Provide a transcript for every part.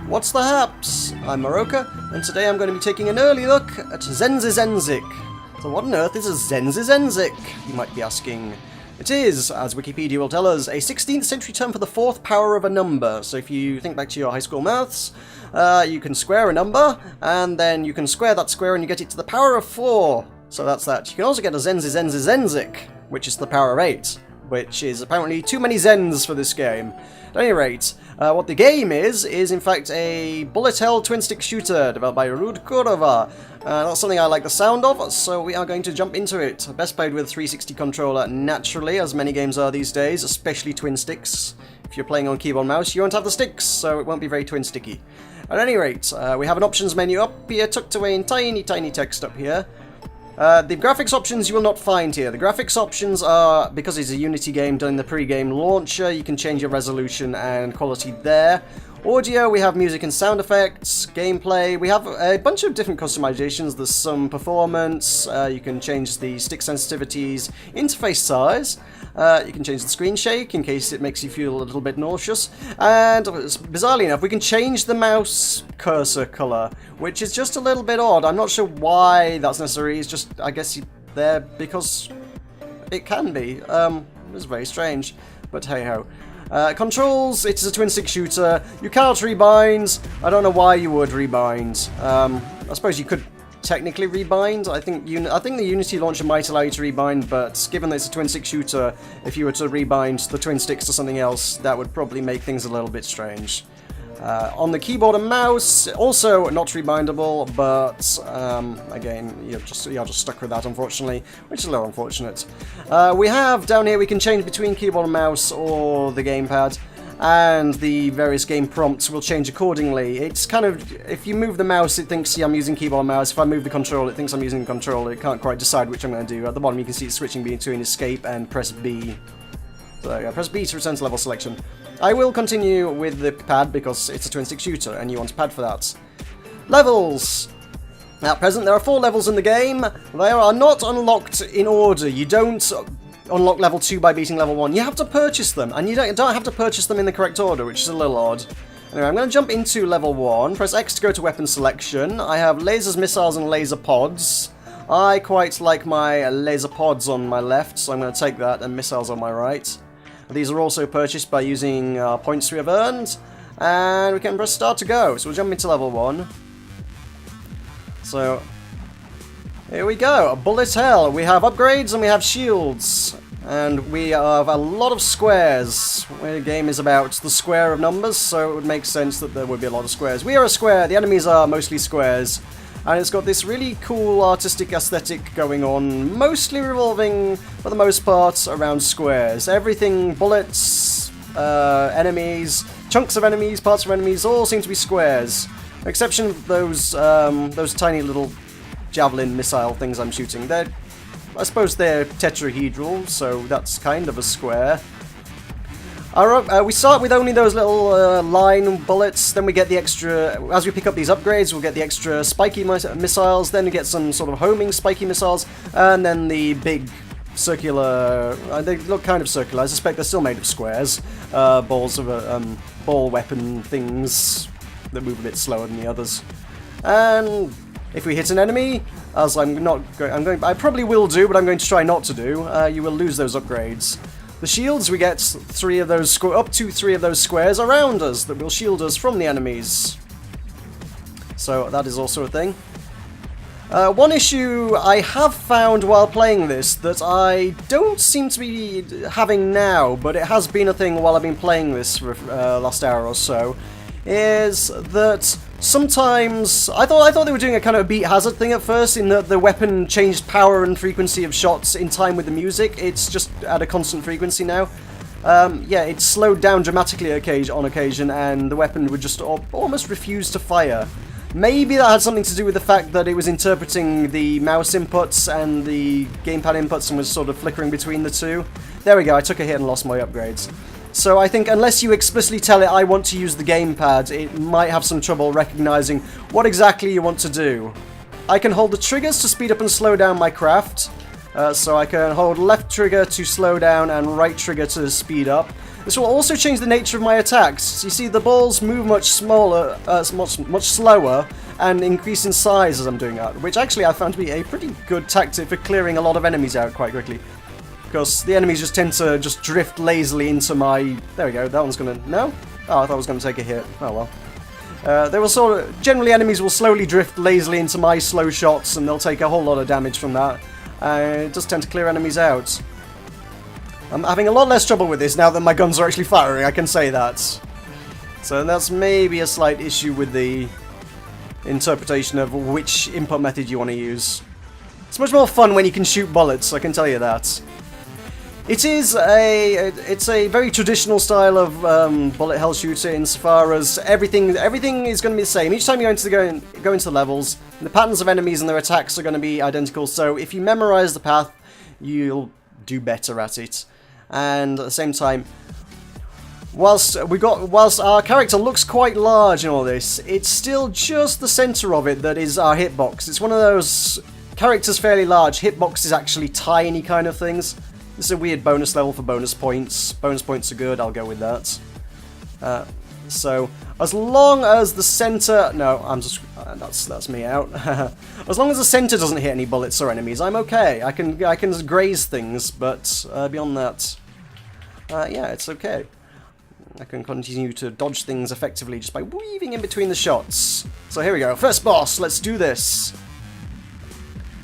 What's the haps? I'm Meroka, and today I'm going to be taking an early look at Zenzizenzic. So what on earth is a Zenzizenzic, you might be asking? It is, as Wikipedia will tell us, a 16th century term for the fourth power of a number. So if you think back to your high school maths, you can square a number, and then you can square that square and you get it to the power of 4. So that's that. You can also get a Zenzizenzic, which is the power of 8, which is apparently too many Zens for this game. At any rate, what the game is in fact a bullet hell twin-stick shooter developed by Ruud Koorevaar. That's something I like the sound of, so we are going to jump into it. Best played with a 360 controller, naturally, as many games are these days, especially twin sticks. If you're playing on keyboard and mouse, you won't have the sticks, so it won't be very twin-sticky. At any rate, we have an options menu up here, tucked away in tiny, tiny text up here. The graphics options you will not find here. The graphics options are, because it's a Unity game done in the pre-game launcher, you can change your resolution and quality there. Audio, we have music and sound effects. Gameplay, we have a bunch of different customizations. There's some performance, you can change the stick sensitivities, interface size, you can change the screen shake in case it makes you feel a little bit nauseous, and bizarrely enough, we can change the mouse cursor color, which is just a little bit odd. I'm not sure why that's necessary. It's just, I guess, there because it can be. It's very strange, but hey ho. Controls, it is a twin stick shooter. You cannot rebind. I don't know why you would rebind. I suppose you could technically rebind. I think the Unity launcher might allow you to rebind, but given that it's a twin stick shooter, if you were to rebind the twin sticks to something else, that would probably make things a little bit strange. On the keyboard and mouse, also not rebindable, but again, you're just stuck with that, unfortunately, which is a little unfortunate. We have down here, we can change between keyboard and mouse or the gamepad, and the various game prompts will change accordingly. It's kind of, if you move the mouse, it thinks, yeah, I'm using keyboard and mouse. If I move the controller, it thinks I'm using the controller. It can't quite decide which I'm going to do. At the bottom, you can see it switching between escape and press B. So yeah, press B to return to level selection. I will continue with the pad because it's a twin-stick shooter and you want a pad for that. Levels! At present, there are 4 levels in the game. They are not unlocked in order. You don't unlock level 2 by beating level 1. You have to purchase them, and you don't have to purchase them in the correct order, which is a little odd. Anyway, I'm going to jump into level 1. Press X to go to weapon selection. I have lasers, missiles, and laser pods. I quite like my laser pods on my left, so I'm going to take that, and missiles on my right. These are also purchased by using points we have earned, and we can press start to go. So we'll jump into level 1. So, here we go, bullet hell. We have upgrades and we have shields, and we have a lot of squares. The game is about the square of numbers, so it would make sense that there would be a lot of squares. We are a square, the enemies are mostly squares. And it's got this really cool artistic aesthetic going on, mostly revolving, for the most part, around squares. Everything, bullets, enemies, chunks of enemies, parts of enemies, all seem to be squares. With the exception of those tiny little javelin missile things I'm shooting. I suppose they're tetrahedral, so that's kind of a square. We start with only those little line bullets, then we get the extra, as we pick up these upgrades, we'll get the extra spiky missiles, then we get some sort of homing spiky missiles, and then the big circular, they look kind of circular, I suspect they're still made of squares, balls of ball weapon things that move a bit slower than the others. And if we hit an enemy, as I probably will do, but I'm going to try not to do, you will lose those upgrades. The shields, we get up to 3 of those squares around us that will shield us from the enemies. So that is also a thing. One issue I have found while playing this that I don't seem to be having now, but it has been a thing while I've been playing this for last hour or so, is that sometimes I thought they were doing a kind of beat hazard thing at first, in that the weapon changed power and frequency of shots in time with the music. It's just at a constant frequency now. Yeah, it slowed down dramatically on occasion, and the weapon would just almost refuse to fire. Maybe that had something to do with the fact that it was interpreting the mouse inputs and the gamepad inputs and was sort of flickering between the two. There we go, I took a hit and lost my upgrades. So I think unless you explicitly tell it I want to use the gamepad, it might have some trouble recognizing what exactly you want to do. I can hold the triggers to speed up and slow down my craft. So I can hold left trigger to slow down and right trigger to speed up. This will also change the nature of my attacks. You see, the balls move much smaller, much slower, and increase in size as I'm doing that, which actually I found to be a pretty good tactic for clearing a lot of enemies out quite quickly. Because the enemies just tend to just drift lazily into my... There we go, that one's gonna... No? Oh, I thought I was gonna take a hit. Oh well. They will sort of... Generally, enemies will slowly drift lazily into my slow shots, and they'll take a whole lot of damage from that. It does tend to clear enemies out. I'm having a lot less trouble with this now that my guns are actually firing, I can say that. So that's maybe a slight issue with the interpretation of which input method you want to use. It's much more fun when you can shoot bullets, I can tell you that. It's a very traditional style of bullet hell shooter insofar as everything is going to be the same. Each time you go into the levels, the patterns of enemies and their attacks are going to be identical, so if you memorize the path, you'll do better at it. And at the same time, whilst our character looks quite large in all this, it's still just the center of it that is our hitbox. It's one of those characters fairly large, hitbox is actually tiny kind of things. This is a weird bonus level for bonus points. Bonus points are good, I'll go with that. So, as long as the center... No, I'm just... that's me out. As long as the center doesn't hit any bullets or enemies, I'm okay. I can graze things, but beyond that... yeah, it's okay. I can continue to dodge things effectively just by weaving in between the shots. So here we go. First boss, let's do this.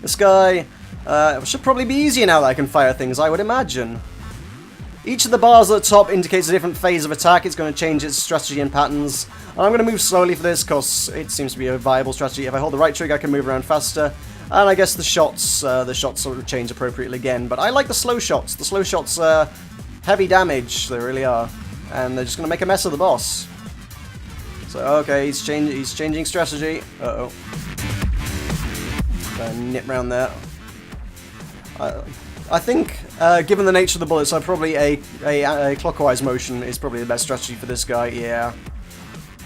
This guy... should probably be easier now that I can fire things, I would imagine. Each of the bars at the top indicates a different phase of attack. It's going to change its strategy and patterns. And I'm going to move slowly for this because it seems to be a viable strategy. If I hold the right trigger, I can move around faster. And I guess the shots sort of change appropriately again. But I like the slow shots. The slow shots are heavy damage. They really are. And they're just going to make a mess of the boss. So, okay, he's changing strategy. Uh-oh. Nip round there. I think, given the nature of the bullets, probably a clockwise motion is probably the best strategy for this guy, yeah.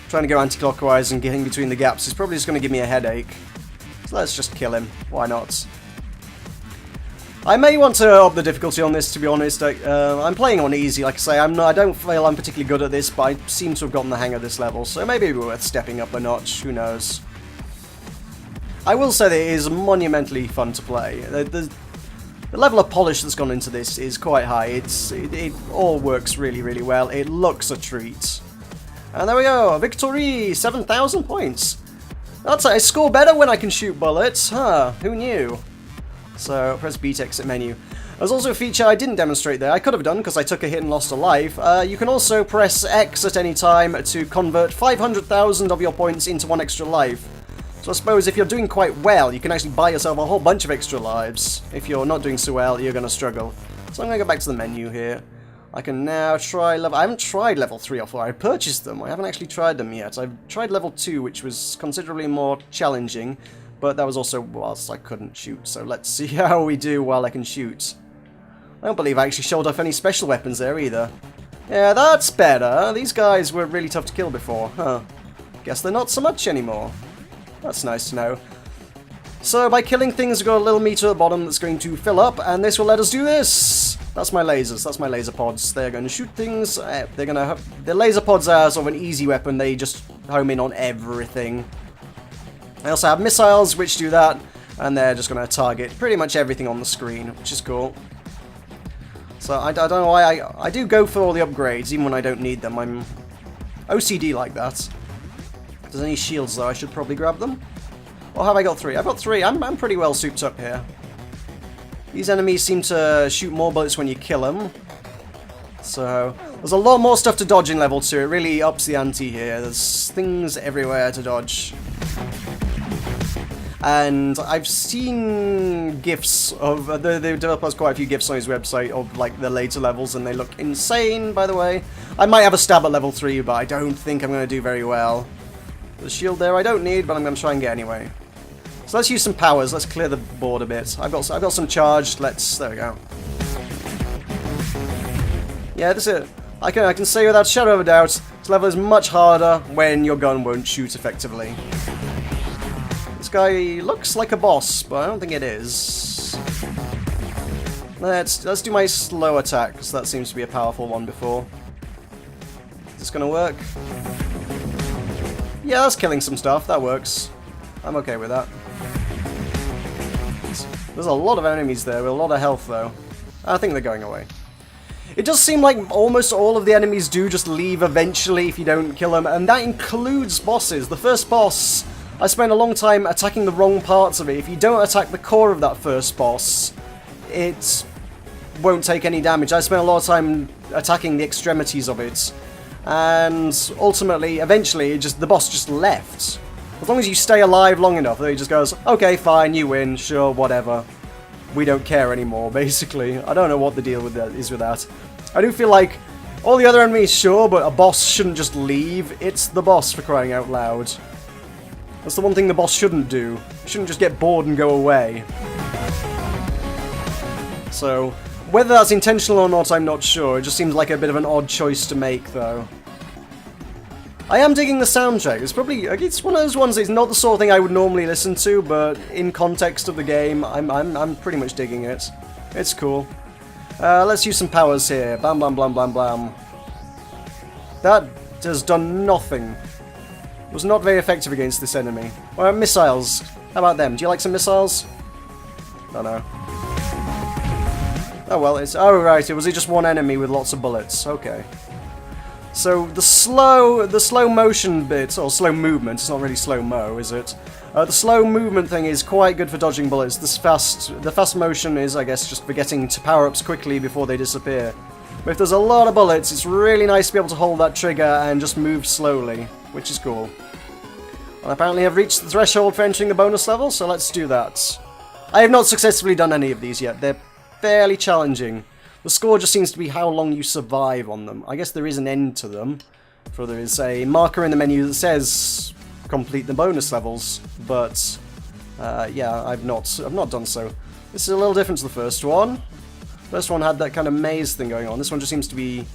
Trying to go anti-clockwise and getting between the gaps is probably just going to give me a headache. So let's just kill him, why not? I may want to up the difficulty on this, to be honest. I'm playing on easy, like I say. I don't feel I'm particularly good at this, but I seem to have gotten the hang of this level, so maybe it'd be worth stepping up a notch, who knows. I will say that it is monumentally fun to play. The level of polish that's gone into this is quite high. It all works really, really well. It looks a treat. And there we go, victory! 7,000 points. I score better when I can shoot bullets. Huh, who knew? So, press B to exit menu. There's also a feature I didn't demonstrate there. I could have done because I took a hit and lost a life. You can also press X at any time to convert 500,000 of your points into one extra life. So I suppose if you're doing quite well, you can actually buy yourself a whole bunch of extra lives. If you're not doing so well, you're going to struggle. So I'm going to go back to the menu here. I can now try level... I haven't tried level 3 or 4. I purchased them. I haven't actually tried them yet. I've tried level 2, which was considerably more challenging. But that was also whilst I couldn't shoot. So let's see how we do while I can shoot. I don't believe I actually showed off any special weapons there either. Yeah, that's better. These guys were really tough to kill before. Huh. Guess they're not so much anymore. That's nice to know. So by killing things, we've got a little meter at the bottom that's going to fill up, and this will let us do this. That's my lasers. That's my laser pods. They're going to shoot things. The laser pods are sort of an easy weapon. They just home in on everything. I also have missiles, which do that, and they're just going to target pretty much everything on the screen, which is cool. So I don't know why I do go for all the upgrades, even when I don't need them. I'm OCD like that. If there's any shields though, I should probably grab them. Or have I got 3? I've got 3. I'm pretty well souped up here. These enemies seem to shoot more bullets when you kill them. So there's a lot more stuff to dodge in level 2. It really ups the ante here. There's things everywhere to dodge. And I've seen GIFs of... the developer has quite a few GIFs on his website of like the later levels, and they look insane, by the way. I might have a stab at level 3, but I don't think I'm going to do very well. The shield there I don't need, but I'm going to try and get anyway. So let's use some powers. Let's clear the board a bit. I've got some charged. There we go. Yeah, this is it. I can say without a shadow of a doubt, this level is much harder when your gun won't shoot effectively. This guy looks like a boss, but I don't think it is. Let's do my slow attack, because that seems to be a powerful one before. Is this gonna work? Yeah, that's killing some stuff. That works. I'm okay with that. There's a lot of enemies there with a lot of health, though. I think they're going away. It does seem like almost all of the enemies do just leave eventually if you don't kill them, and that includes bosses. The first boss, I spent a long time attacking the wrong parts of it. If you don't attack the core of that first boss, it won't take any damage. I spent a lot of time attacking the extremities of it, and ultimately, eventually, the boss just left. As long as you stay alive long enough, he just goes, okay, fine, you win, sure, whatever. We don't care anymore, basically. I don't know what the deal with that is with that. I do feel like all the other enemies, sure, but a boss shouldn't just leave. It's the boss, for crying out loud. That's the one thing the boss shouldn't do. He shouldn't just get bored and go away. So, whether that's intentional or not, I'm not sure. It just seems like a bit of an odd choice to make, though. I am digging the soundtrack. It's one of those ones that's not the sort of thing I would normally listen to, but in context of the game, I'm pretty much digging it. It's cool. Let's use some powers here. Bam, bam, blam, blam, blam. That has done nothing. It was not very effective against this enemy. Or missiles. How about them? Do you like some missiles? Don't know. Oh well, oh right, it was just one enemy with lots of bullets. Okay. So the slow motion bit, or slow movement, it's not really slow-mo, is it? The slow movement thing is quite good for dodging bullets. The fast motion is, I guess, just for getting to power-ups quickly before they disappear. But if there's a lot of bullets, it's really nice to be able to hold that trigger and just move slowly, which is cool. And apparently I've reached the threshold for entering the bonus level, so let's do that. I have not successfully done any of these yet. They're fairly challenging. The score just seems to be how long you survive on them. I guess there is an end to them, for there is a marker in the menu that says complete the bonus levels, but yeah, I've not done so. This is a little different to the first one. First one had that kind of maze thing going on. This one just seems to be...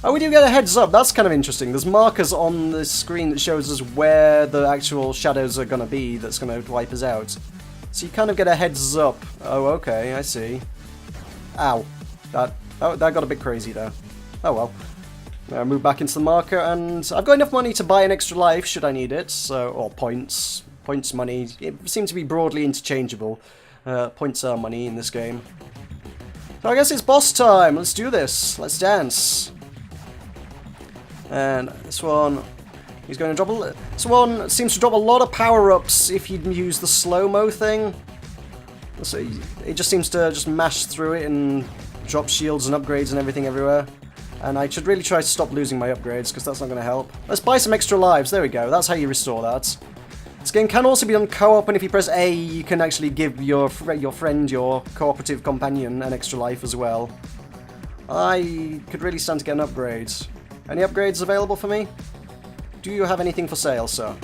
Oh, we do get a heads up. That's kind of interesting. There's markers on the screen that shows us where the actual shadows are going to be that's going to wipe us out. So you kind of get a heads up. Oh, okay, I see. Ow. That got a bit crazy there. Oh well. Now move back into the marker, and I've got enough money to buy an extra life should I need it. So, or points. Points, money. It seems to be broadly interchangeable. Points are money in this game. So I guess it's boss time. Let's do this. Let's dance. And this one, he's going to drop this one seems to drop a lot of power-ups if you use the slow-mo thing. So it just seems to just mash through it and drop shields and upgrades and everything everywhere. And I should really try to stop losing my upgrades, because that's not going to help. Let's buy some extra lives. There we go. That's how you restore that. This game can also be done co-op, and if you press A, you can actually give your friend, your cooperative companion, an extra life as well. I could really stand to get an upgrade. Any upgrades available for me? Do you have anything for sale, sir?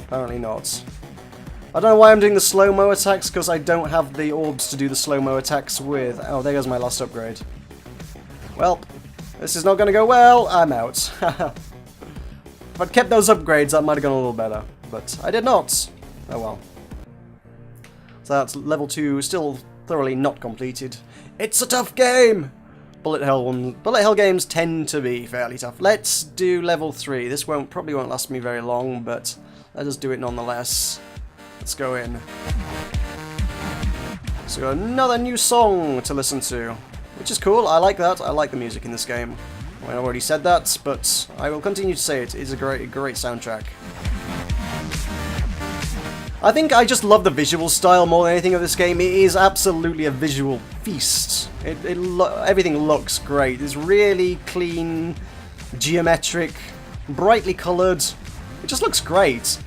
Apparently not. I don't know why I'm doing the slow-mo attacks, because I don't have the orbs to do the slow-mo attacks with. Oh, there goes my last upgrade. Well, this is not going to go well. I'm out. If I'd kept those upgrades, that might have gone a little better. But I did not. Oh well. So that's level 2, still thoroughly not completed. It's a tough game! Bullet hell games tend to be fairly tough. Let's do level 3. This probably won't last me very long, but let us do it nonetheless. Let's go in. So another new song to listen to, which is cool. I like that. I like the music in this game. I already said that, but I will continue to say it. It's a great soundtrack. I think I just love the visual style more than anything of this game. It is absolutely a visual feast. Everything looks great. It's really clean, geometric, brightly coloured. It just looks great.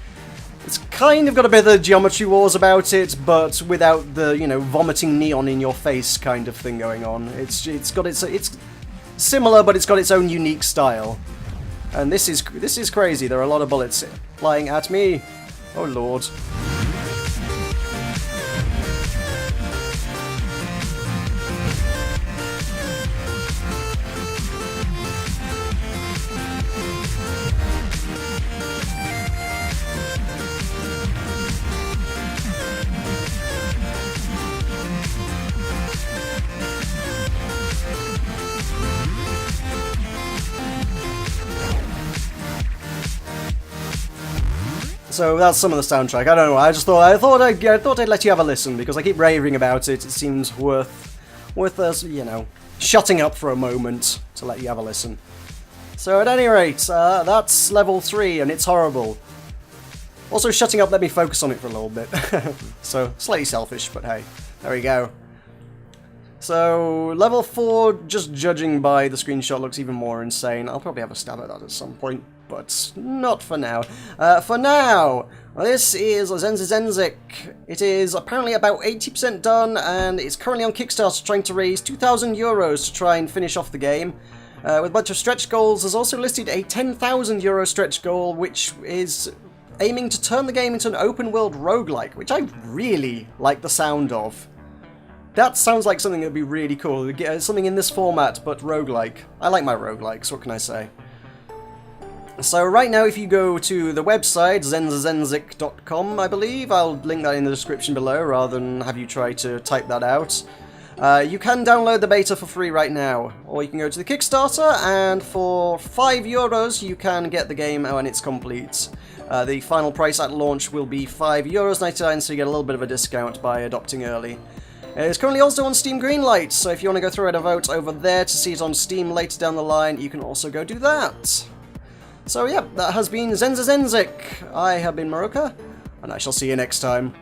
It's kind of got a bit of the Geometry Wars about it, but without the, you know, vomiting neon in your face kind of thing going on. It's similar, but it's got its own unique style. And this is crazy. There are a lot of bullets flying at me. Oh lord. So that's some of the soundtrack. I don't know. I thought I'd let you have a listen because I keep raving about it. It seems worth us, you know, shutting up for a moment to let you have a listen. So at any rate, that's level 3, and it's horrible. Also, shutting up let me focus on it for a little bit. So slightly selfish, but hey, there we go. So level 4, just judging by the screenshot, looks even more insane. I'll probably have a stab at that at some point, but not for now. For now, this is Zenzizenzic. It is apparently about 80% done, and it's currently on Kickstarter trying to raise 2,000 euros to try and finish off the game. With a bunch of stretch goals, there's also listed a 10,000 euro stretch goal, which is aiming to turn the game into an open-world roguelike, which I really like the sound of. That sounds like something that would be really cool. Something in this format, but roguelike. I like my roguelikes, what can I say? So right now, if you go to the website, zenzizenzic.com, I believe, I'll link that in the description below rather than have you try to type that out. You can download the beta for free right now, or you can go to the Kickstarter, and for €5 you can get the game when it's complete. The final price at launch will be €5.99, so you get a little bit of a discount by adopting early. It's currently also on Steam Greenlight, so if you want to go throw it a vote over there to see it on Steam later down the line, you can also go do that. So yeah, that has been Zenzizenzic. I have been Meroka, and I shall see you next time.